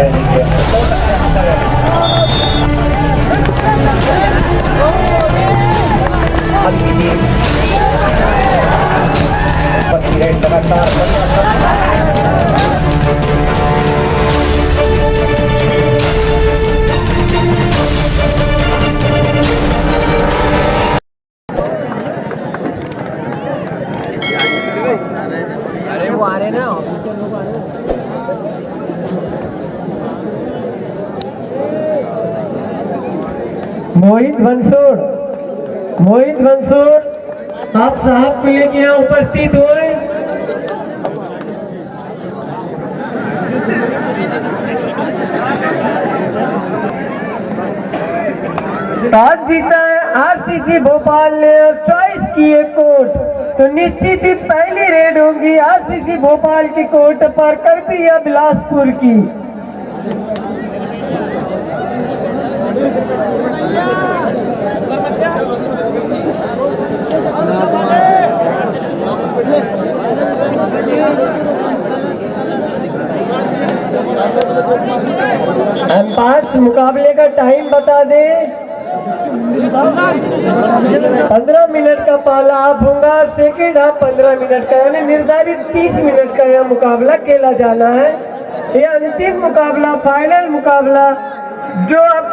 अरे वो आ रहे ना ऑफिसर लोग आ रहे। मोहित बंसोड़ आप साहब को लेके यहाँ उपस्थित हुए। टॉस जीता है आरसीसी भोपाल ने और चॉइस की है कोर्ट, तो निश्चित ही पहली रेड होगी आरसीसी भोपाल की कोर्ट पर करपी या बिलासपुर की। अंपायर मुकाबले का टाइम बता दे। 15 मिनट का पहला हाफ होगा, सेकेंड हाफ 15 मिनट का, यानी निर्धारित 30 मिनट का यह मुकाबला खेला जाना है। यह अंतिम मुकाबला, फाइनल मुकाबला जो अब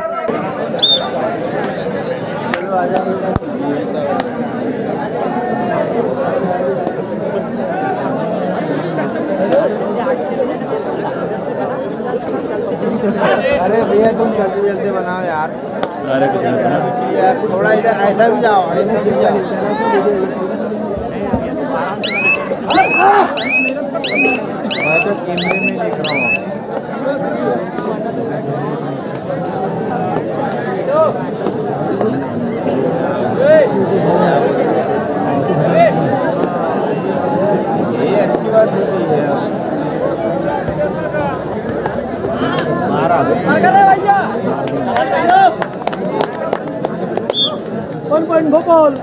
अरे भैया तुम जल्दी जल्दी बनाओ यार। अरे कुछ यार थोड़ा इधर ऐसा भी जाओ, ऐसा भी जाओ। मैं तो कैमरे में देख रहा हूँ। ये अच्छी बात होती है। पॉइंट भोपाल।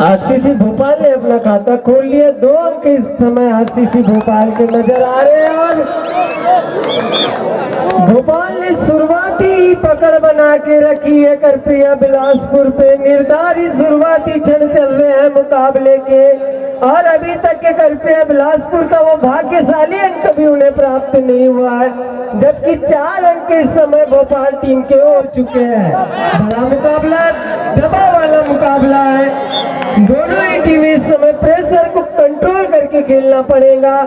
आरसीसी भोपाल ने अपना खाता खोल लिया। 2 अंक इस समय आरसीसी भोपाल के नजर आ रहे हैं और भोपाल ने शुरुआती पकड़ बना के रखी है करपिया बिलासपुर पे। निर्धारित शुरुआती क्षण चल रहे हैं मुकाबले के और अभी तक के करपिया बिलासपुर का वो भाग्यशाली अंक भी उन्हें प्राप्त नहीं हुआ है, जबकि 4 अंक इस समय भोपाल टीम के हो चुके हैं। बड़ा मुकाबला, दबाव वाला मुकाबला है। दोनों ही टीम इस समय प्रेशर को कंट्रोल करके खेलना पड़ेगा।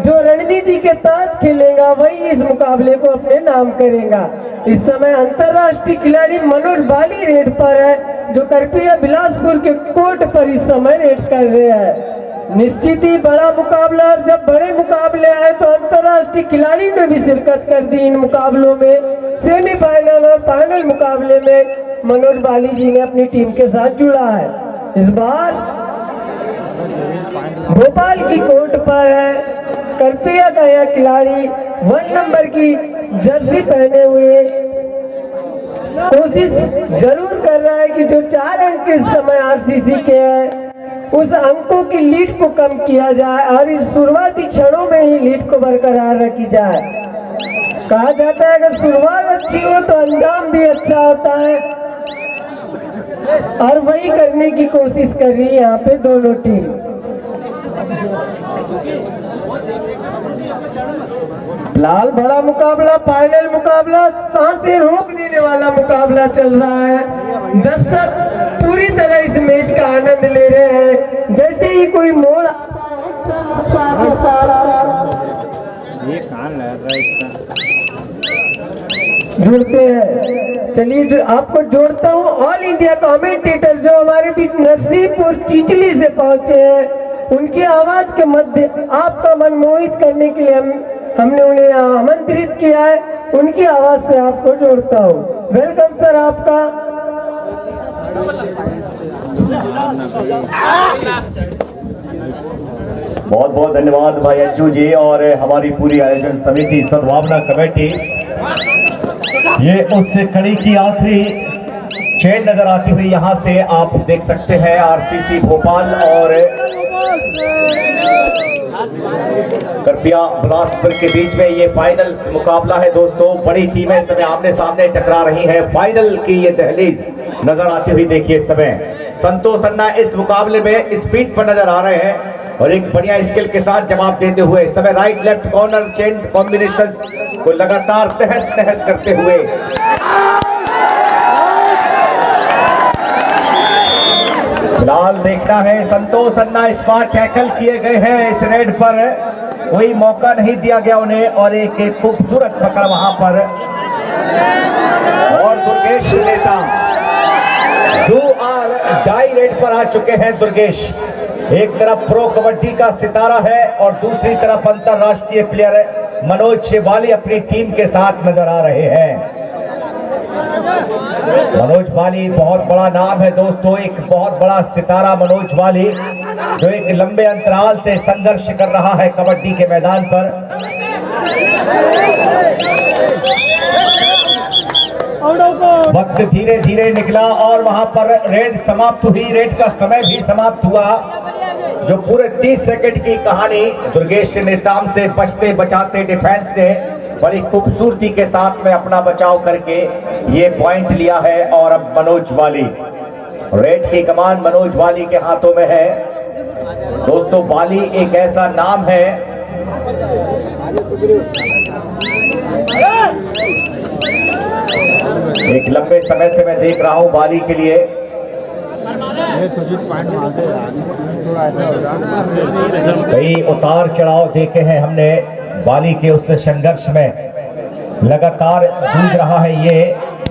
जो रणनीति के तहत खेलेगा वही इस मुकाबले को अपने नाम करेगा। इस समय अंतरराष्ट्रीय खिलाड़ी मनोज बाली रेड पर है, जो करपिया बिलासपुर के कोर्ट पर इस समय रेड कर रहे हैं। निश्चित ही बड़ा मुकाबला, और जब बड़े मुकाबले आए तो अंतर्राष्ट्रीय खिलाड़ी ने भी शिरकत कर दी इन मुकाबलों में। सेमीफाइनल और फाइनल मुकाबले में मनोज बाली जी ने अपनी टीम के साथ जुड़ा है। इस बार भोपाल की कोर्ट पर है करपिया का यह खिलाड़ी 1 नंबर की जर्सी पहने हुए कोशिश जरूर कर रहा है कि जो 4 अंक इस समय आरसीसी के हैं उस अंकों की लीड को कम किया जाए और इस शुरुआती क्षणों में ही लीड को बरकरार रखी जाए। कहा जाता है अगर शुरुआत अच्छी हो तो अंजाम भी अच्छा होता है, और वही करने की कोशिश कर रही है यहाँ पे दोनों टीम। फिलहाल बड़ा मुकाबला, फाइनल मुकाबला, सांसें रोक देने वाला मुकाबला चल रहा है। दर्शक पूरी तरह इस मैच का आनंद ले रहे हैं। जैसे ही कोई मोड़ ये कान लग रहा है इसका। जुड़ते हैं, चलिए आपको जोड़ता हूँ ऑल इंडिया कमेंटेटर जो हमारे बीच नरसिंहपुर चिचली से पहुंचे हैं। उनकी आवाज के मध्य आपका मन मोहित करने के लिए हमने उन्हें यहाँ आमंत्रित किया है। उनकी आवाज से आपको जोड़ता हूँ। वेलकम सर आपका। बहुत बहुत धन्यवाद भाई अंजू जी और हमारी पूरी आयोजन समिति सद्भावना कमेटी। ये उस कड़ी की आखिरी चेन नजर आती हुई यहाँ से आप देख सकते हैं आरसीसी भोपाल और करपिया बिलासपुर के बीच में ये फाइनल मुकाबला है दोस्तों। बड़ी टीमें इस समय आमने सामने टकरा रही हैं। फाइनल की ये दहलीज नजर आती हुई देखिए इस समय संतोष अन्ना इस मुकाबले में स्पीड पर नजर आ रहे हैं और एक बढ़िया स्किल के साथ जवाब देते हुए इस समय right left corner chain combination को लगातार तहस नहस करते हुए फिलहाल देखना है संतोष अन्ना इस बार टैकल किए गए हैं। इस रेड पर कोई मौका नहीं दिया गया उन्हें और एक खूबसूरत पकड़ वहां पर। और दुर्गेश नेता 2 और डाई रेड पर आ चुके हैं दुर्गेश। एक तरफ प्रो कबड्डी का सितारा है और दूसरी तरफ अंतरराष्ट्रीय प्लेयर मनोज शेवाली अपनी टीम के साथ नजर आ रहे हैं। मनोज वाली बहुत बड़ा नाम है दोस्तों, एक बहुत बड़ा सितारा मनोज वाली जो एक लंबे अंतराल से संघर्ष कर रहा है कबड्डी के मैदान पर। वक्त धीरे धीरे निकला और वहां पर रेड समाप्त हुई। रेड का समय भी समाप्त हुआ जो पूरे 30 सेकंड की कहानी दुर्गेश नेताम से बचते बचाते डिफेंस ने बड़ी खूबसूरती के साथ में अपना बचाव करके ये पॉइंट लिया है। और अब मनोज वाली, रेड की कमान मनोज वाली के हाथों में है दोस्तों। वाली एक ऐसा नाम है एक लंबे समय से मैं देख रहा हूं वाली के लिए कई उतार चढ़ाव देखे हैं हमने। वाली के उस संघर्ष में लगातार जूझ रहा है ये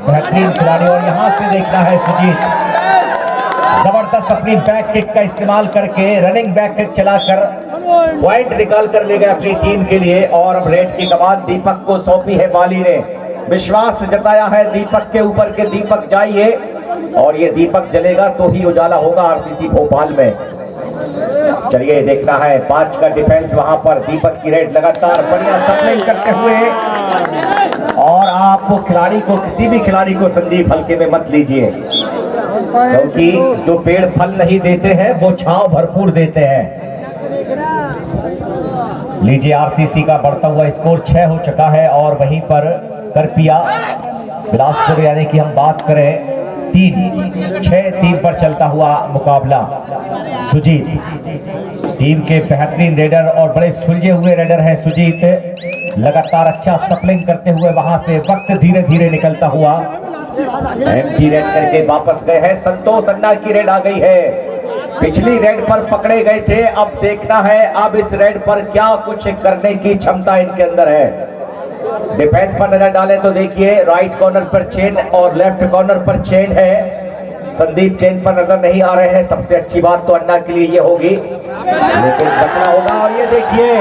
बेहतरीन खिलाड़ी। और यहाँ से देखना है सुजीत जबरदस्त अपनी बैक किक का इस्तेमाल करके रनिंग बैक किक चलाकर पॉइंट निकाल कर ले गए अपनी टीम के लिए। और अब रेड की कमान दीपक को सौंपी है वाली ने। विश्वास जताया है दीपक के ऊपर के दीपक जाइए और ये दीपक जलेगा तो ही उजाला होगा आरसीसी भोपाल में। चलिए देखना है 5 का डिफेंस वहां पर। दीपक की रेड लगातार बढ़िया सप्लाइंग करते हुए। और आपको खिलाड़ी को किसी भी खिलाड़ी को संदीप हल्के में मत लीजिए क्योंकि जो पेड़ फल नहीं देते हैं वो छांव भरपूर देते हैं। लीजिए आरसीसी का बढ़ता हुआ स्कोर 6 हो चुका है और वहीं पर करपिया बिलासपुर यानी कि हम बात करें 6-3 पर चलता हुआ मुकाबला। सुजीत टीम के बेहतरीन रेडर और बड़े सुलझे हुए रेडर हैं सुजीत। लगातार अच्छा सप्लिंग करते हुए वहां से वक्त धीरे धीरे निकलता हुआ एमटी रेड करके वापस गए हैं। संतोष अन्ना की रेड आ गई है। पिछली रेड पर पकड़े गए थे, अब देखना है अब इस रेड पर क्या कुछ करने की क्षमता इनके अंदर है। डिफेंस पर नजर डालें तो देखिए राइट कॉर्नर पर चेन और लेफ्ट कॉर्नर पर चेन है। संदीप चेन पर नजर नहीं आ रहे हैं। सबसे अच्छी बात तो अन्ना के लिए ये होगी, लेकिन बचना होगा। और ये देखिए,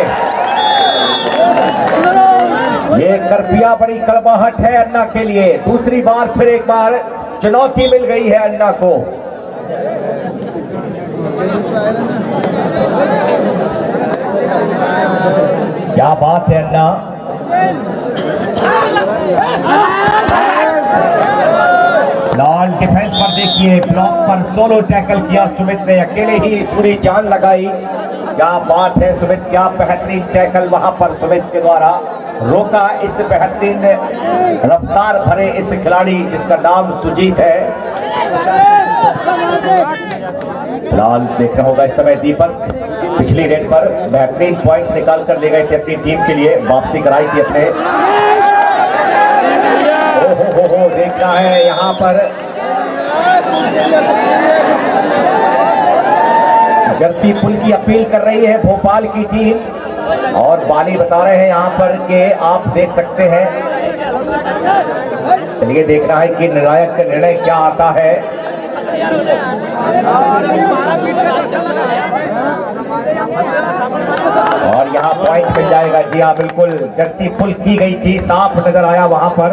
ये करपिया बड़ी कड़वाहट है अन्ना के लिए। दूसरी बार फिर एक बार चुनौती मिल गई है अन्ना को। क्या बात है अन्ना। लाल डिफेंस पर देखिए, ब्लॉक पर सोलो टैकल किया सुमित ने, अकेले ही पूरी जान लगाई। क्या बात है सुमित, क्या बेहतरीन टैकल वहां पर सुमित के द्वारा रोका इस बेहतरीन रफ्तार भरे इस खिलाड़ी जिसका नाम सुजीत है। लाल देखना होगा इस समय दीपक पिछली रेड पर बेहतरीन पॉइंट निकाल कर ले गए थे अपनी टीम के लिए, वापसी कराई थी अपने। हो देखना है यहाँ पर जर्सी पुल की अपील कर रही है भोपाल की टीम, और बाली बता रहे हैं यहाँ पर कि आप देख सकते हैं। चलिए देखना है कि निर्णायक का निर्णय क्या आता है। और यहाँ पॉइंट मिल जाएगा। जी हाँ बिल्कुल, जर्सी पुल की गई थी, साफ नजर आया वहां पर,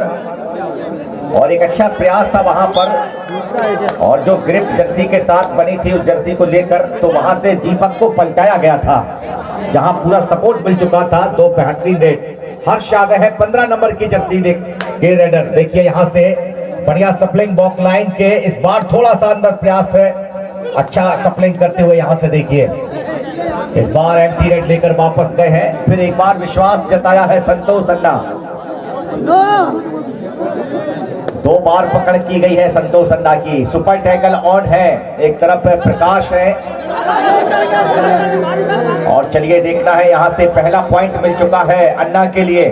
और एक अच्छा प्रयास था वहां पर। और जो ग्रिप जर्सी के साथ बनी थी उस जर्सी को लेकर, तो वहां से दीपक को पलटाया गया था, जहां पूरा सपोर्ट मिल चुका था। दो बेहतरीन रेड। हर्ष आ गए हैं 15 नंबर की जर्सी के रेडर। देखिए यहां से बढ़िया सप्लिंग बॉक लाइन के, इस बार थोड़ा सा अंदर प्रयास है, अच्छा सप्लिंग करते हुए यहां से देखिए इस बार एंटी रेड लेकर वापस गए हैं। फिर एक बार विश्वास जताया है संतोष अन्ना। 2 बार पकड़ की गई है संतोष अन्ना की। सुपर टैकल ऑन है, एक तरफ प्रकाश है। और चलिए देखना है, यहां से पहला पॉइंट मिल चुका है अन्ना के लिए।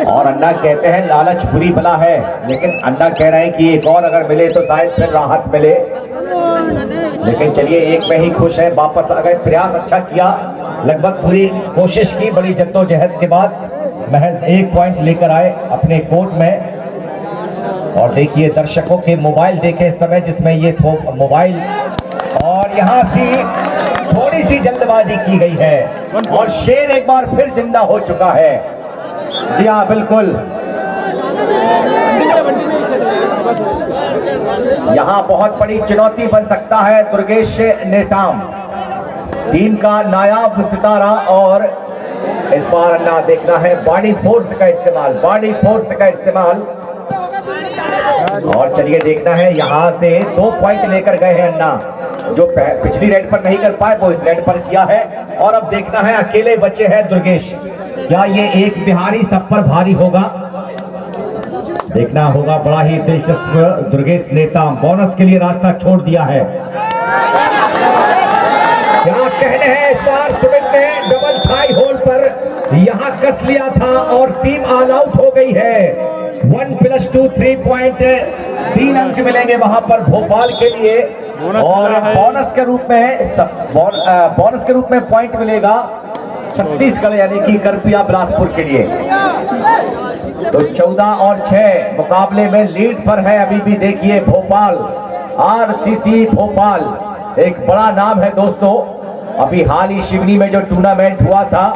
और अन्ना कहते हैं लालच बुरी बला है, लेकिन अन्ना कह रहे हैं कि एक और अगर मिले तो शायद फिर राहत मिले। लेकिन चलिए एक में ही खुश है, वापस आ गए। प्रयास अच्छा किया, लगभग पूरी कोशिश की, बड़ी जद्दोजहद के बाद महज 1 पॉइंट लेकर आए अपने कोर्ट में। और देखिए दर्शकों के मोबाइल देखे इस समय, जिसमें ये मोबाइल, और यहाँ से थोड़ी सी जल्दबाजी की गई है, और शेर एक बार फिर जिंदा हो चुका है। जी हाँ बिल्कुल, यहाँ बहुत बड़ी चुनौती बन सकता है दुर्गेश नेताम, टीम का नायाब सितारा। और इस बार अन्ना देखना है बॉडी फोर्स का इस्तेमाल, बॉडी फोर्स का इस्तेमाल। और चलिए देखना है, यहाँ से 2 पॉइंट लेकर गए हैं अन्ना, जो पिछली रेड पर नहीं कर पाए वो इस रेड पर किया है। और अब देखना है, अकेले बचे हैं दुर्गेश, क्या ये एक बिहारी सब पर भारी होगा? देखना होगा, बड़ा ही दिलचस्प। दुर्गेश नेता बोनस के लिए रास्ता छोड़ दिया है। क्या कहने हैं, इस बार सुमित ने डबल थाई होल पर यहां कस लिया था और टीम ऑल आउट हो गई है। 1 + 2 3 पॉइंट, 3 अंक मिलेंगे वहां पर भोपाल के लिए। और बोनस के रूप में पॉइंट मिलेगा छत्तीसगढ़ यानी कि करपिया बिलासपुर के लिए। तो 14 और 6 मुकाबले में लीड पर है अभी भी। देखिए भोपाल, RCC भोपाल एक बड़ा नाम है दोस्तों। अभी हाल ही शिवनी में जो टूर्नामेंट हुआ था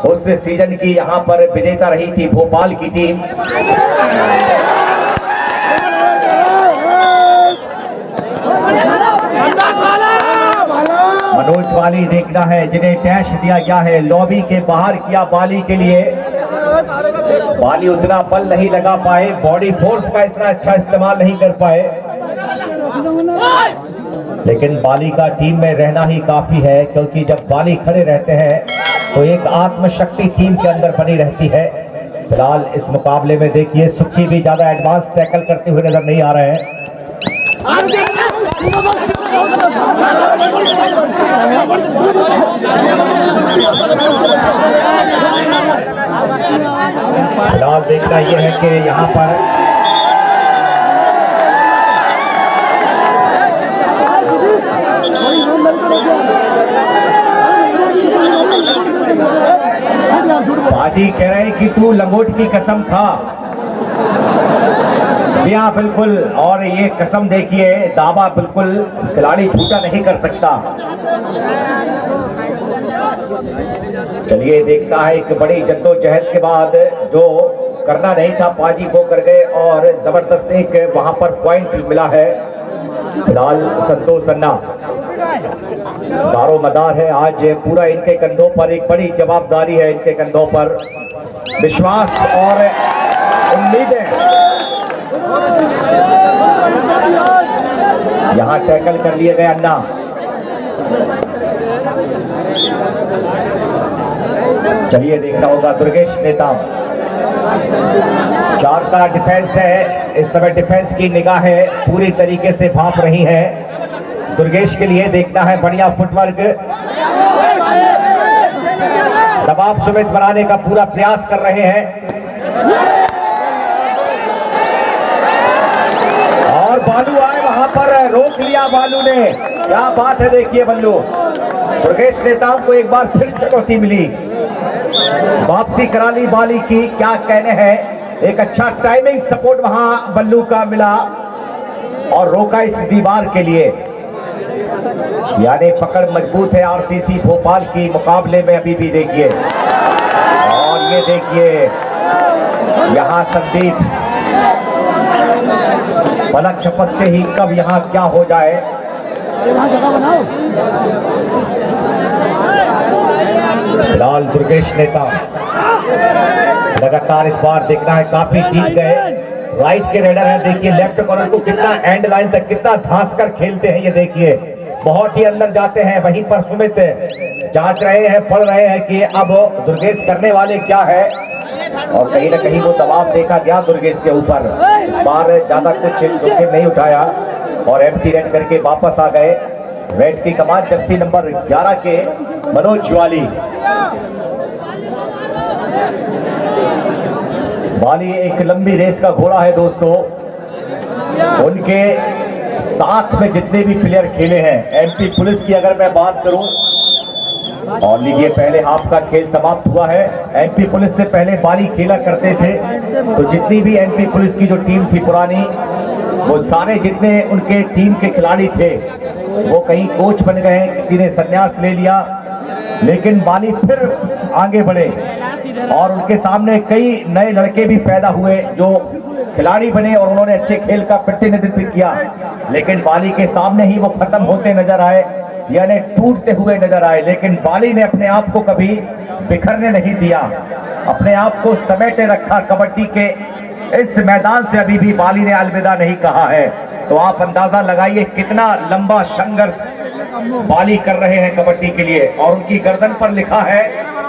उस सीजन की यहाँ पर विजेता रही थी भोपाल की टीम। मनोज बाली देखना है, जिन्हें डैश दिया गया है, लॉबी के बाहर किया बाली के लिए। बाली उतना बल नहीं लगा पाए, बॉडी फोर्स का इतना अच्छा इस्तेमाल नहीं कर पाए, लेकिन बाली का टीम में रहना ही काफी है, क्योंकि जब बाली खड़े रहते हैं तो एक आत्मशक्ति टीम के अंदर बनी रहती है। फिलहाल इस मुकाबले में देखिए सुखी भी ज्यादा एडवांस टैकल करते हुए नजर नहीं आ रहे हैं। फिलहाल देखना यह है कि यहाँ पर बाजी कह रहे हैं कि तू लंगोट की कसम खा। जी हाँ बिल्कुल, और ये कसम देखिए, दावा बिल्कुल खिलाड़ी झूठा नहीं कर सकता। चलिए देखता है, एक बड़ी जद्दोजहद के बाद जो करना नहीं था पाजी वो कर गए और जबरदस्त एक वहां पर पॉइंट मिला है। फिलहाल संतोष अन्ना दारोमदार है आज, पूरा इनके कंधों पर एक बड़ी जवाबदारी है, इनके कंधों पर विश्वास और उम्मीदें। यहां टैकल कर लिए गए अन्ना। चलिए देखना होगा दुर्गेश नेताम। 4 का डिफेंस है इस समय, डिफेंस की निगाहें पूरी तरीके से भाप रही है दुर्गेश के लिए। देखना है बढ़िया फुटवर्क, दबाव सुमित बनाने का पूरा प्रयास कर रहे हैं और बालू आए वहां पर, रोक लिया बालू ने। क्या बात है, देखिए बल्लू, दुर्गेश नेताम को एक बार फिर चुनौती मिली, वापसी करा ली बाली की। क्या कहने हैं, एक अच्छा टाइमिंग सपोर्ट वहां बल्लू का मिला और रोका इस दीवार के लिए। यानी पकड़ मजबूत है आरसीसी भोपाल की मुकाबले में अभी भी। देखिए, और ये देखिए यहां संदीप पलक झपकते ही कब यहां क्या हो जाए। फिलहाल दुर्गेश नेता लगातार इस बार देखना है, काफी जीत गए। राइट के रेडर है, देखिए लेफ्ट कॉर्नर को कितना एंड लाइन तक कितना धांस कर खेलते हैं, ये देखिए बहुत ही अंदर जाते हैं। वहीं पर सुमित जांच रहे हैं, पढ़ रहे हैं कि अब दुर्गेश करने वाले क्या है, और कहीं ना कहीं वो दबाव देखा गया दुर्गेश के ऊपर। इस बार ज्यादा कुछ जोखिम नहीं उठाया और एम्प्टी रेड करके वापस आ गए। रेड की कमान जर्सी नंबर 11 के मनोज ज्वाली। बाली एक लंबी रेस का घोड़ा है दोस्तों, उनके साथ में जितने भी प्लेयर खेले हैं, एमपी पुलिस की अगर मैं बात करूं, और लीजिए पहले हाफ का खेल समाप्त हुआ है। एमपी पुलिस से पहले बाली खेला करते थे, तो जितनी भी एमपी पुलिस की जो टीम थी पुरानी, वो सारे जितने उनके टीम के खिलाड़ी थे वो कहीं कोच बन गए, किसी ने संन्यास ले लिया, लेकिन बाली फिर आगे बढ़े और उनके सामने कई नए लड़के भी पैदा हुए जो खिलाड़ी बने और उन्होंने अच्छे खेल का प्रतिनिधित्व किया। लेकिन बाली के सामने ही वो खत्म होते नजर आए, यानी टूटते हुए नजर आए। लेकिन बाली ने अपने आप को कभी बिखरने नहीं दिया, अपने आप को समेटे रखा। कबड्डी के इस मैदान से अभी भी बाली ने अलविदा नहीं कहा है। तो आप अंदाजा लगाइए कितना लंबा संघर्ष बाली कर रहे हैं कबड्डी के लिए, और उनकी गर्दन पर लिखा है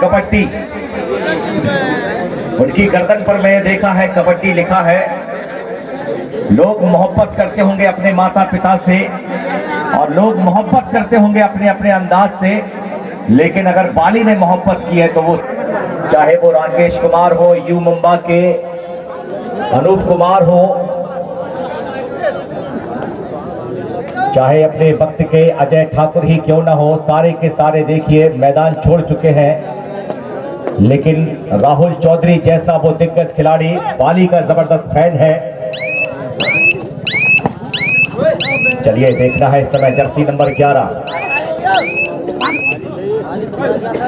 कबड्डी। उनकी गर्दन पर मैंने देखा है कबड्डी लिखा है। लोग मोहब्बत करते होंगे अपने माता पिता से और लोग मोहब्बत करते होंगे अपने अपने अंदाज से, लेकिन अगर बाली ने मोहब्बत की है तो वो, चाहे वो राकेश कुमार हो, यू मुंबा के अनूप कुमार हो, चाहे अपने वक्त के अजय ठाकुर ही क्यों ना हो, सारे के सारे देखिए मैदान छोड़ चुके हैं। लेकिन राहुल चौधरी जैसा वो दिग्गज खिलाड़ी बाली का जबरदस्त फैन है। चलिए देखना है इस समय जर्सी नंबर 11,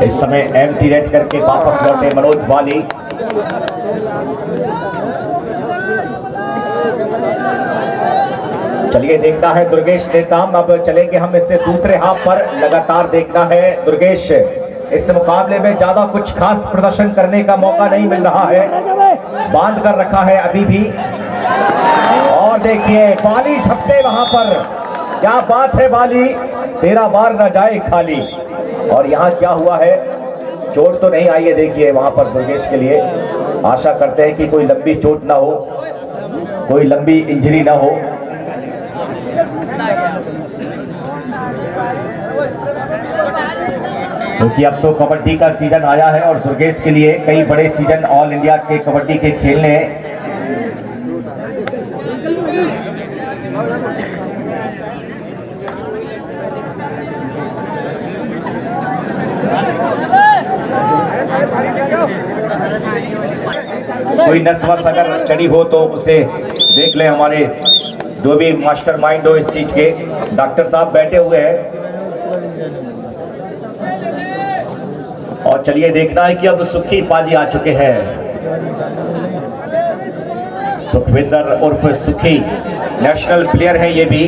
इस समय एम्प्टी रेड करके वापस लौटे मनोज बाली। चलिए देखना है दुर्गेश नेताम। अब चलेंगे हम इससे दूसरे हाफ पर। लगातार देखना है दुर्गेश, इस मुकाबले में ज्यादा कुछ खास प्रदर्शन करने का मौका नहीं मिल रहा है, बांध कर रखा है अभी भी। और देखिए बाली झपटे वहां पर, क्या बात है बाली, तेरा बार न जाए खाली। और यहाँ क्या हुआ है, चोट तो नहीं आई है देखिए वहां पर दुर्गेश के लिए। आशा करते हैं कि कोई लंबी चोट ना हो, कोई लंबी इंजरी ना हो। क्योंकि अब तो कबड्डी का सीजन आया है और दुर्गेश के लिए कई बड़े सीजन ऑल इंडिया के कबड्डी के खेलने हैं। कोई नस वस अगर चढ़ी हो तो उसे देख लें हमारे जो भी मास्टर माइंड हो इस चीज के, डॉक्टर साहब बैठे हुए हैं। और चलिए देखना है कि अब सुखी पाजी आ चुके हैं। सुखविंदर उर्फ सुखी नेशनल प्लेयर है, ये भी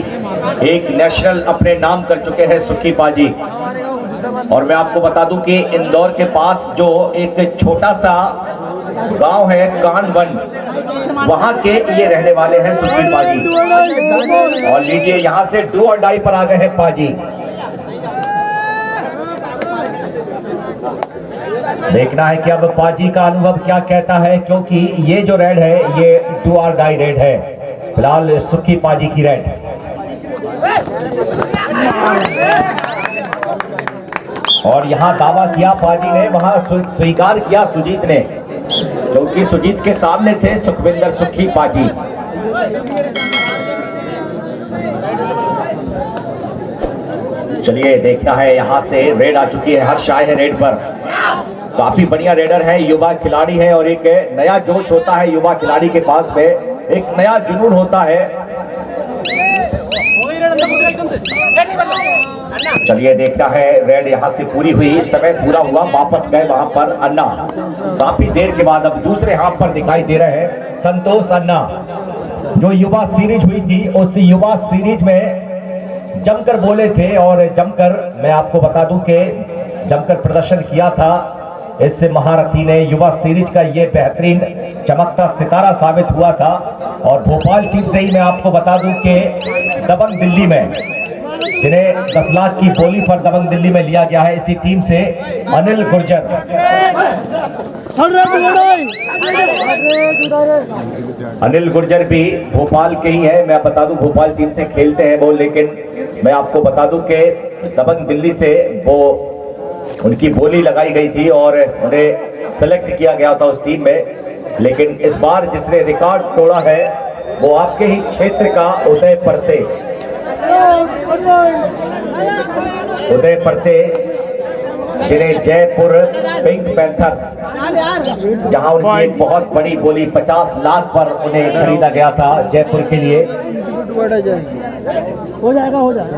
एक नेशनल अपने नाम कर चुके हैं सुखी पाजी। और मैं आपको बता दूं कि इंदौर के पास जो एक छोटा सा गांव है कानवन, वहां के ये रहने वाले हैं सुखी पाजी। और लीजिए यहां से डू और डाई पर आ गए हैं पाजी। देखना है कि अब पाजी का अनुभव क्या कहता है, क्योंकि ये जो रेड है ये डू और डाई रेड है। फिलहाल सुखी पाजी की रेड। और यहां दावा किया पाजी ने, वहां स्वीकार किया सुजीत ने, क्योंकि सुजीत के सामने थे सुखविंदर सुखी पाजी। चलिए देखना है, यहां से रेड आ चुकी है, हर्ष आए है रेड पर। काफी बढ़िया रेडर है, युवा खिलाड़ी है और एक नया जोश होता है युवा खिलाड़ी के पास में, एक नया जुनून होता है। चलिए देखना है, रेड यहां से पूरी हुई, समय पूरा हुआ, वापस गए वहां पर अन्ना। काफी देर के बाद अब दूसरे हाथ पर दिखाई दे रहे हैं संतोष अन्ना। जो युवा सीरीज हुई थी उस युवा सीरीज में जमकर बोले थे और जमकर, मैं आपको बता दूं कि जमकर प्रदर्शन किया था। इस महारथी ने युवा सीरीज का ये बेहतरीन चमकता सितारा साबित हुआ था। और भोपाल टीम से ही मैं आपको बता दूं कि दबंग दिल्ली में, जिन्हें 10 लाख की बोली पर दबंग दिल्ली में लिया गया है, इसी टीम से अनिल गुर्जर। अनिल गुर्जर भी भोपाल के ही है, मैं बता दूं भोपाल टीम से खेलते हैं वो, लेकिन मैं आपको बता दूं कि दबंग दिल्ली से वो उनकी बोली लगाई गई थी और उन्हें सेलेक्ट किया गया था उस टीम में। लेकिन इस बार जिसने रिकॉर्ड तोड़ा है वो आपके ही क्षेत्र का उदय परते, जिन्हें जयपुर पिंक पैंथर्स, जहां उनकी एक बहुत बड़ी बोली 50 लाख पर उन्हें खरीदा गया था जयपुर के लिए। हो जाएगा, हो जाएगा।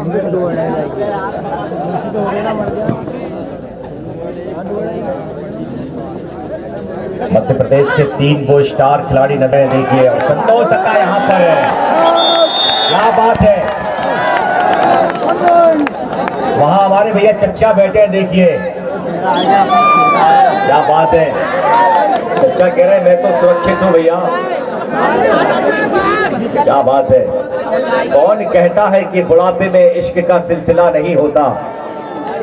मध्य प्रदेश के 3 वो स्टार खिलाड़ी नजर देखिए, संतोष अन्ना यहाँ पर है, क्या बात है। वहां हमारे भैया चच्चा बैठे हैं, देखिए क्या बात है। चच्चा कह रहे हैं मैं तो सुरक्षित हूँ भैया, क्या बात है। कौन कहता है कि बुढ़ापे में इश्क का सिलसिला नहीं होता?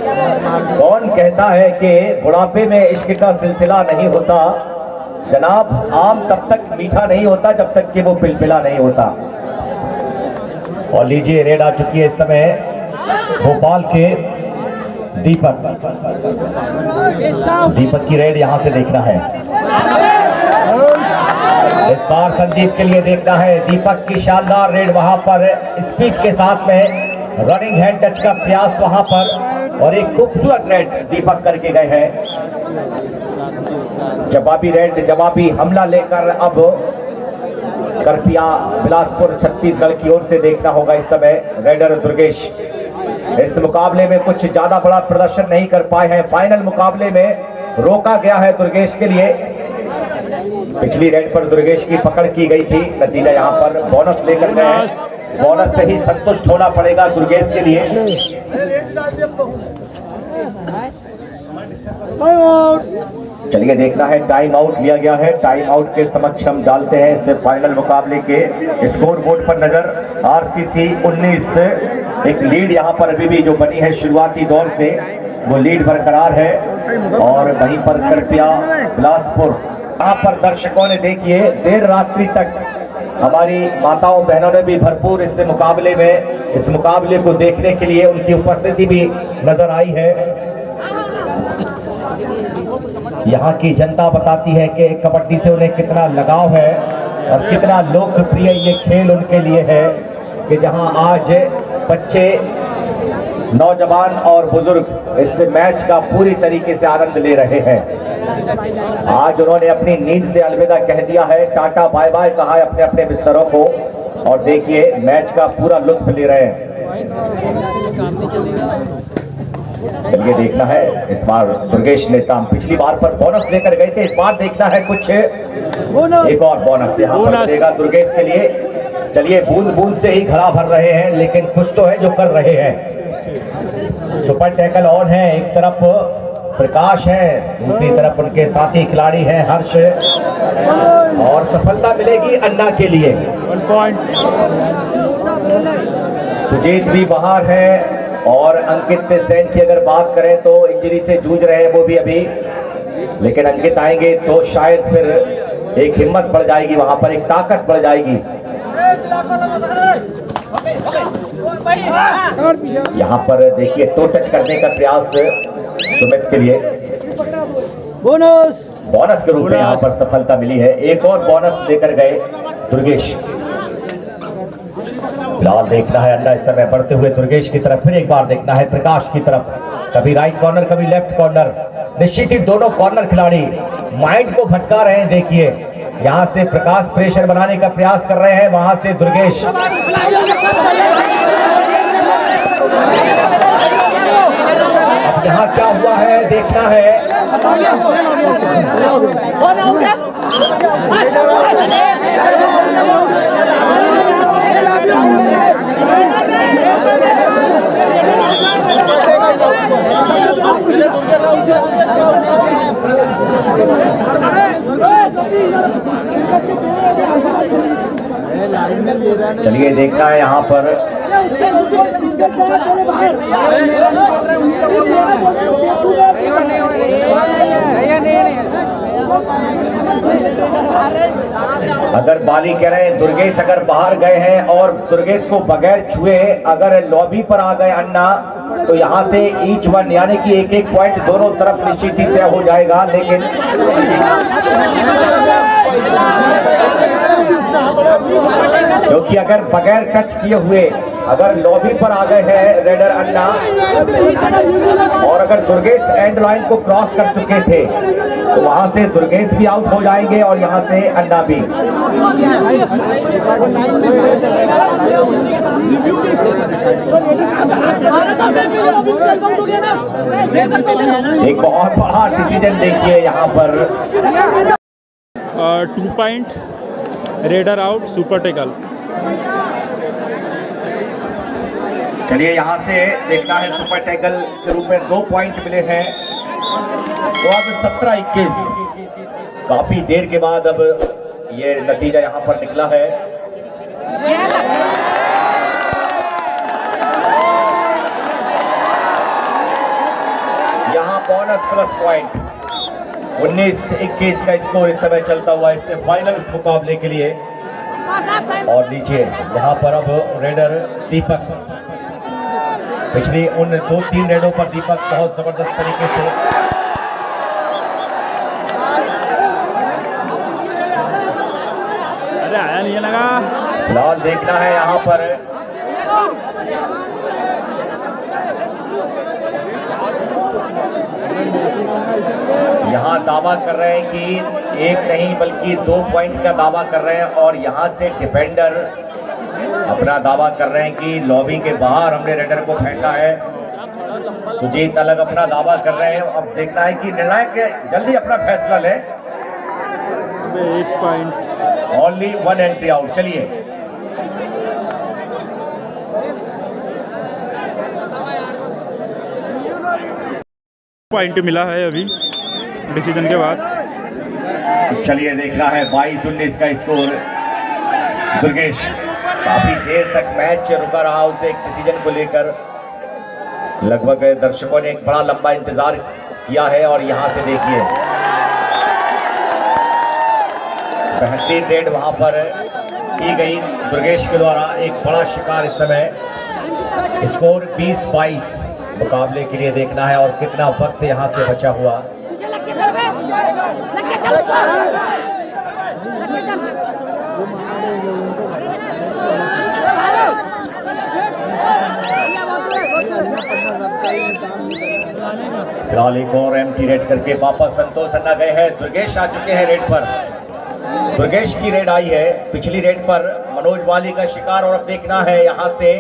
कौन कहता है कि बुढ़ापे में इश्क का सिलसिला नहीं होता? जनाब, आम तब तक मीठा नहीं होता जब तक कि वो पिलपिला नहीं होता। और लीजिए रेड आ चुकी है इस समय भोपाल के दीपक की रेड यहां से देखना है। इस बार संजीव के लिए देखना है दीपक की शानदार रेड, वहां पर स्पीड के साथ में रनिंग हैंड टच का प्रयास वहां पर, और एक खूबसूरत रेड दीपक करके गए हैं। जवाबी रेड, जवाबी हमला लेकर अब करपिया बिलासपुर छत्तीसगढ़ की ओर से देखना होगा इस समय रेडर दुर्गेश। इस मुकाबले में कुछ ज्यादा बड़ा प्रदर्शन नहीं कर पाए हैं, फाइनल मुकाबले में रोका गया है दुर्गेश के लिए। पिछली रेड पर दुर्गेश की पकड़ की गई थी, नतीजा यहाँ पर बोनस लेकर गए, बोनस से ही संतुष्ट होना पड़ेगा दुर्गेश के लिए। चलिए देखना है, टाइम आउट लिया गया है, टाइम आउट के समक्ष हम डालते हैं इस फाइनल मुकाबले के स्कोर बोर्ड पर नजर। आरसीसी 19, एक लीड यहाँ पर अभी भी जो बनी है शुरुआती दौर से, वो लीड बरकरार है। और वहीं पर कृपया बिलासपुर, यहाँ पर दर्शकों ने देखिए देर रात्रि तक, हमारी माताओं बहनों ने भी भरपूर इस मुकाबले में, इस मुकाबले को देखने के लिए उनकी उपस्थिति भी नजर आई है। यहाँ की जनता बताती है कि कबड्डी से उन्हें कितना लगाव है और कितना लोकप्रिय ये खेल उनके लिए है, कि जहाँ आज बच्चे नौजवान और बुजुर्ग इस मैच का पूरी तरीके से आनंद ले रहे हैं। आज उन्होंने अपनी नींद से अलविदा कह दिया है, टाटा बाय बाय कहा है अपने अपने बिस्तरों को, और देखिए मैच का पूरा लुत्फ ले रहे हैं। चलिए देखना है इस बार दुर्गेश नेता पिछली बार पर बोनस लेकर गए थे, इस बार देखना है कुछ एक और बोनस यहाँ पर देगा दुर्गेश के लिए। चलिए बूंद बूंद से ही घड़ा भर रहे हैं, लेकिन कुछ तो है जो कर रहे हैं। सुपर टैकल ऑन है, एक तरफ प्रकाश है, दूसरी तरफ उनके साथी खिलाड़ी हैं हर्ष, और सफलता मिलेगी अन्ना के लिए। 1 पॉइंट। सुजीत भी बाहर है, और अंकित सेन की अगर बात करें तो इंजरी से जूझ रहे हैं वो भी अभी, लेकिन अंकित आएंगे तो शायद फिर एक हिम्मत बढ़ जाएगी, वहां पर एक ताकत बढ़ जाएगी। यहाँ पर देखिए टो टच करने का प्रयास सुमित के लिए, बोनस के रूप में यहाँ पर सफलता मिली है। एक और बोनस लेकर गए दुर्गेश। फिलहाल देखना है अन्ना इस समय बढ़ते हुए दुर्गेश की तरफ, फिर एक बार देखना है प्रकाश की तरफ, कभी राइट कॉर्नर कभी लेफ्ट कॉर्नर। निश्चित ही दोनों कॉर्नर खिलाड़ी माइंड को भटका रहे हैं। देखिए यहाँ से प्रकाश प्रेशर बनाने का प्रयास कर रहे हैं, वहां से दुर्गेश। अब यहाँ क्या हुआ है देखना है। चलिए देखना है यहाँ पर अगर बाली कह रहे हैं दुर्गेश अगर बाहर गए हैं और दुर्गेश को बगैर छुए अगर लॉबी पर आ गए अन्ना, तो यहाँ से ईच वन यानी कि एक एक पॉइंट दोनों तरफ निश्चित ही तय हो जाएगा। लेकिन क्योंकि अगर बगैर टच किए हुए अगर लॉबी पर आ गए हैं रेडर अन्ना, और अगर दुर्गेश एंड लाइन को क्रॉस कर चुके थे तो वहां से दुर्गेश भी आउट हो जाएंगे और यहां से अन्ना भी। एक बहुत बड़ा डिसीजन देखिए यहाँ पर। 2 point, raider out, super tackle. चलिए यहाँ से देखना है सुपर टैकल के रूप में 2 पॉइंट मिले हैं, तो अब 17-21 काफी देर के बाद अब ये नतीजा यहाँ पर निकला है। यहाँ बोनस प्लस पॉइंट 19-21 का स्कोर इस समय चलता हुआ इससे फाइनल इस मुकाबले के लिए। और नीचे यहाँ पर अब रेडर दीपक, पिछली उन 2-3 रेडों पर दीपक बहुत जबरदस्त तरीके से आया नहीं लगा। फिलहाल देखना है यहाँ पर यहाँ दावा कर रहे हैं कि एक नहीं बल्कि 2 पॉइंट का दावा कर रहे हैं, और यहाँ से डिफेंडर अपना दावा कर रहे हैं कि लॉबी के बाहर हमने रेडर को फेंका है। सुजीत अलग अपना दावा कर रहे हैं। अब देखना है कि निर्णायक जल्दी अपना फैसला ले। 1 पॉइंट, ओनली 1 एंट्री आउट। चलिए पॉइंट मिला है अभी डिसीजन के बाद। चलिए देखना है 22-19 का स्कोर। दुर्गेश काफी देर तक मैच रुका रहा, उसे एक डिसीजन को लेकर लगभग दर्शकों ने एक बड़ा लंबा इंतजार किया है। और यहां से देखिए बेहतरीन रेड वहां पर की गई दुर्गेश के द्वारा, एक बड़ा शिकार इस समय। स्कोर 20-22 मुकाबले के लिए देखना है, और कितना वक्त यहां से बचा हुआ। फिलहाल एक और एम्प्टी रेड करके वापस संतोष अन्ना गए हैं। दुर्गेश आ चुके हैं रेड पर। दुर्गेश की रेड आई है पिछली रेड पर मनोज वाली का शिकार। और अब देखना है यहां से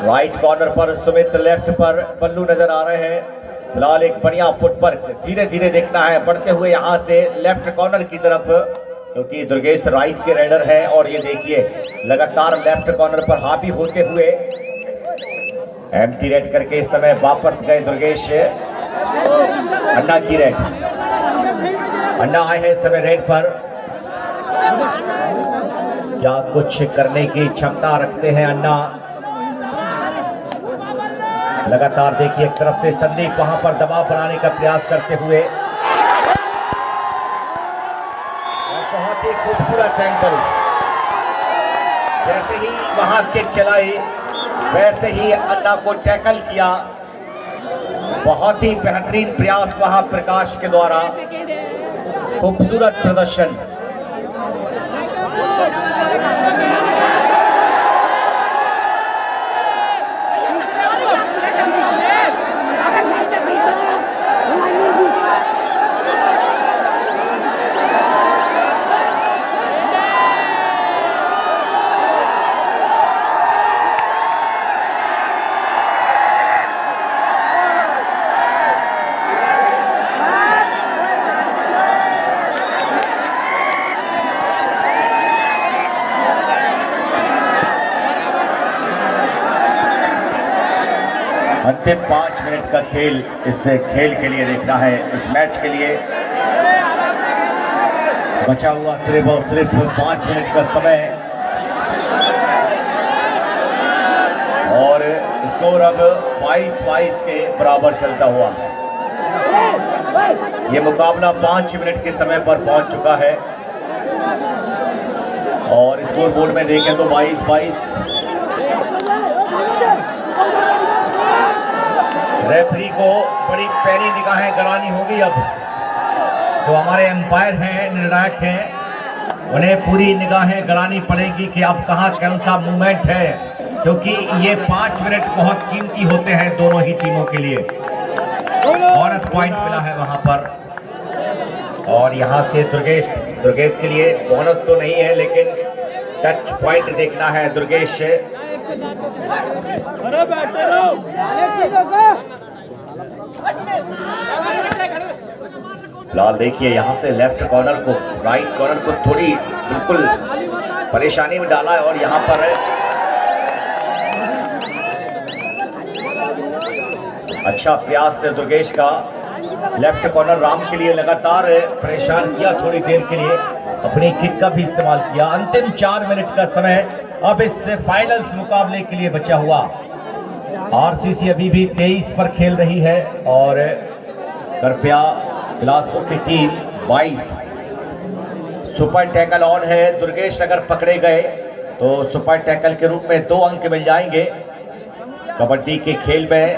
राइट कॉर्नर पर सुमित, लेफ्ट पर पल्लू नजर आ रहे हैं। फिलहाल एक बढ़िया फुटवर्क धीरे धीरे देखना है बढ़ते हुए यहां से लेफ्ट कॉर्नर की तरफ, क्योंकि दुर्गेश राइट के राइडर है। और ये देखिए लगातार लेफ्ट कॉर्नर पर हावी होते हुए एम्प्टी रेड करके इस समय वापस गए दुर्गेश। अन्ना की रेड, अन्ना आए हैं इस समय रेड पर। क्या कुछ करने की क्षमता रखते हैं अन्ना। लगातार देखिए एक तरफ से संदीप वहां पर दबाव बनाने का प्रयास करते हुए, और बहुत ही खूबसूरत एंगल। जैसे ही वहां किक चलाई वैसे ही अन्ना को टैकल किया। बहुत ही बेहतरीन प्रयास वहां प्रकाश के द्वारा, खूबसूरत प्रदर्शन। अंतिम 5 मिनट का खेल इस खेल के लिए देखना है। इस मैच के लिए बचा हुआ सिर्फ और सिर्फ 5 मिनट का समय, और स्कोर अब 22-22 के बराबर चलता हुआ। ये मुकाबला 5 मिनट के समय पर पहुंच चुका है, और स्कोर बोर्ड में देखें तो 22-22। रेफरी को बड़ी पैनी निगाहें गड़ानी होगी। अब जो हमारे एम्पायर हैं, निर्णायक हैं, उन्हें पूरी निगाहें गड़ानी पड़ेगी कि अब कहाँ कौन सा मूवमेंट है, क्योंकि ये 5 मिनट बहुत कीमती होते हैं दोनों ही टीमों के लिए। बोनस पॉइंट मिला है वहां पर, और यहां से दुर्गेश के लिए बोनस तो नहीं है, लेकिन टच पॉइंट देखना है दुर्गेश। फिलहाल देखिए यहां से लेफ्ट कॉर्नर को, राइट कॉर्नर को थोड़ी बिल्कुल परेशानी में डाला है, और यहां पर अच्छा प्रयास से दुर्गेश का लेफ्ट कॉर्नर राम के लिए लगातार परेशान किया थोड़ी देर के लिए, अपनी किक का भी इस्तेमाल किया। अंतिम 4 मिनट का समय अब इस फाइनल्स मुकाबले के लिए बचा हुआ। आरसीसी अभी भी 23 पर खेल रही है, और कृपया बिलासपुर की टीम 22। सुपर टैकल ऑन है। दुर्गेश अगर पकड़े गए तो सुपर टैकल के रूप में 2 अंक मिल जाएंगे कबड्डी के खेल में।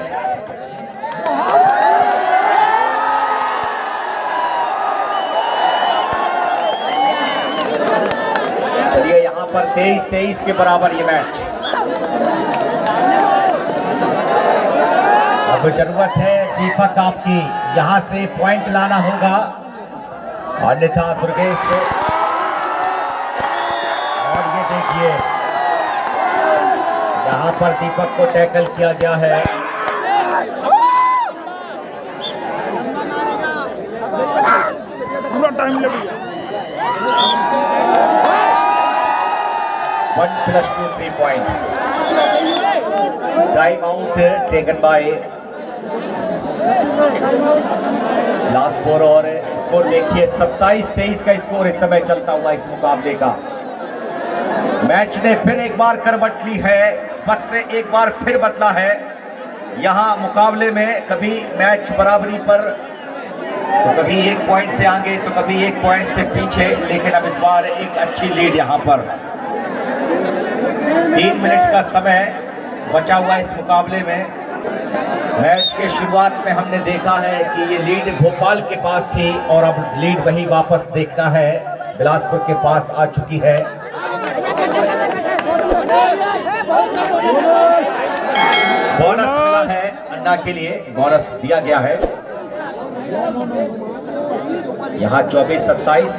चलिए यहां पर 23-23 के बराबर ये मैच। अब जरूरत है दीपक आपकी, यहां से पॉइंट लाना होगा, अन्यथा दुर्गेश। और ये देखिए यहां पर दीपक को टैकल किया गया है। पूरा टाइम ले भैया। 1+2 3 point. Time out taken by Bilaspur, और स्कोर देखिए 27-23 का स्कोर इस समय चलता हुआ इस मुकाबले का। मैच ने फिर एक बार करवट ली है, वक्त एक बार फिर बदला है। यहां मुकाबले में कभी मैच बराबरी पर, तो कभी 1 पॉइंट से आगे तो कभी 1 पॉइंट से पीछे, लेकिन अब इस बार एक अच्छी लीड यहां पर। 3 मिनट का समय बचा हुआ इस मुकाबले में। मैच के शुरुआत में हमने देखा है कि ये लीड भोपाल के पास थी, और अब लीड वही वापस देखना है बिलासपुर के पास आ चुकी है। बोनस मिला है पन्ना के लिए बोनस दिया गया है। यहाँ 24-27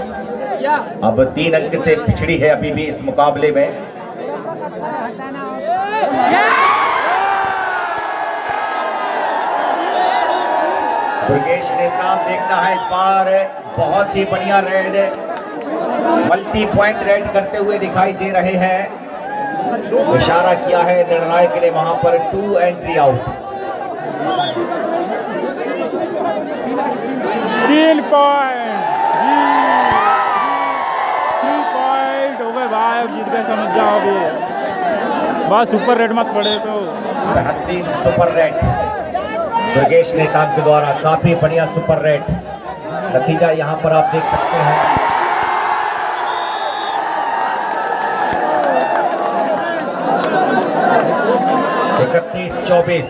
अब 3 अंक से पिछड़ी है अभी भी इस मुकाबले में। दुर्गेश ने काम देखना है इस बार। बहुत ही बढ़िया रेड, मल्टी पॉइंट रेड करते हुए दिखाई दे रहे हैं। इशारा किया है निर्णायक के लिए वहां पर 2 एंट्री आउट। 3 पॉइंट, 3 पॉइंट हो गए भाई। अब जीत गए, समझ जाओ अभी बस सुपर रेड मत पड़े तो। बेहतरीन सुपर रेड दुर्गेश नेताम के द्वारा, काफी बढ़िया सुपर रेड। नतीजा यहां पर आप देख सकते हैं। इकतीस 24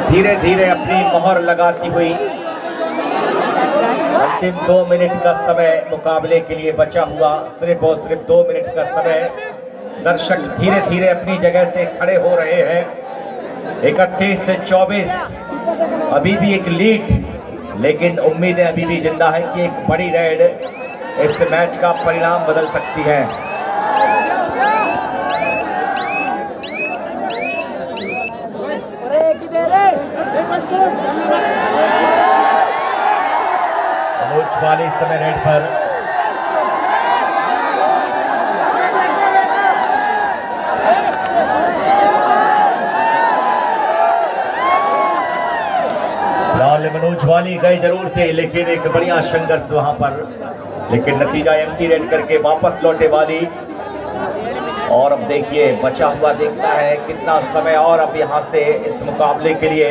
धीरे धीरे अपनी मोहर लगाती हुई अंतिम 2 मिनट का समय मुकाबले के लिए बचा हुआ। सिर्फ और सिर्फ 2 मिनट का समय। दर्शक धीरे धीरे अपनी जगह से खड़े हो रहे हैं। 31-24 अभी भी एक लीड, लेकिन उम्मीदें अभी भी जिंदा है कि एक बड़ी रेड इस मैच का परिणाम बदल सकती है। मनोज वाली इस समय रेड पर। फिलहाल मनोज वाली गए जरूर थे, लेकिन एक बढ़िया संघर्ष वहां पर, लेकिन नतीजा एम्प्टी रेड करके वापस लौटे वाली। और अब देखिए बचा हुआ देखना है कितना समय और अब यहां से इस मुकाबले के लिए,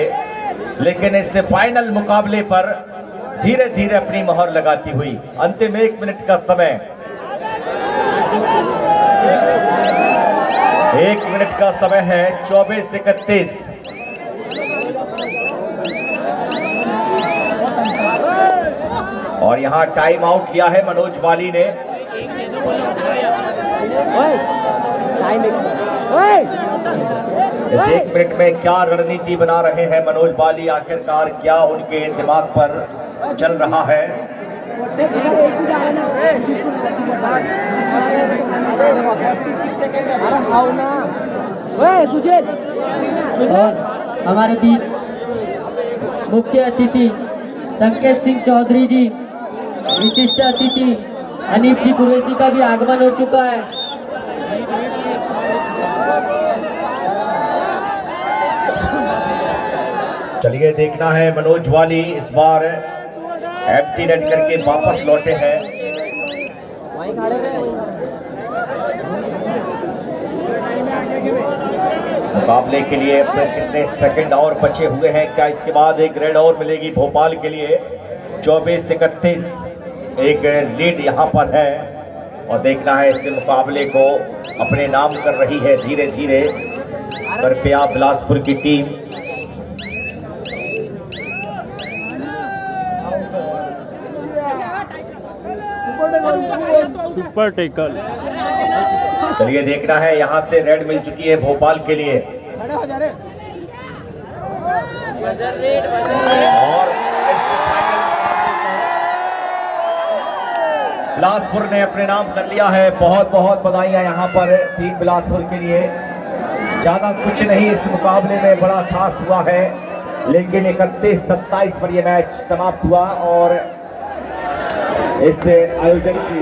लेकिन इस फाइनल मुकाबले पर धीरे धीरे अपनी मोहर लगाती हुई। अंतिम 1 मिनट का समय, 1 मिनट का समय है। 24-31 और यहाँ टाइम आउट लिया है मनोज वाली ने। इस 1 मिनट में क्या रणनीति बना रहे हैं मनोज वाली, आखिरकार क्या उनके दिमाग पर चल रहा है। और हमारे बीच मुख्य अतिथि संकेत सिंह चौधरी जी, विशिष्ट अतिथि हनीफ जी कुरैशी का भी आगमन हो चुका है। चलिए देखना है मनोज वाली इस बार एम्प्टी रेड करके वापस लौटे हैं। मुकाबले के लिए अपने कितने सेकंड और बचे हुए हैं, क्या इसके बाद एक रेड और मिलेगी भोपाल के लिए। 24-31 एक लीड यहां पर है और देखना है इस मुकाबले को अपने नाम कर रही है धीरे धीरे कृपया बिलासपुर की टीम। Super tackle. चलिए देखना है, यहां से रेड मिल चुकी है भोपाल के लिए और बिलासपुर ने अपने नाम कर लिया है। बहुत बहुत बधाइयां यहां पर टीम बिलासपुर के लिए। ज्यादा कुछ नहीं इस मुकाबले में बड़ा खास हुआ है, लेकिन 31-27 पर यह मैच समाप्त हुआ और इस आयोजन की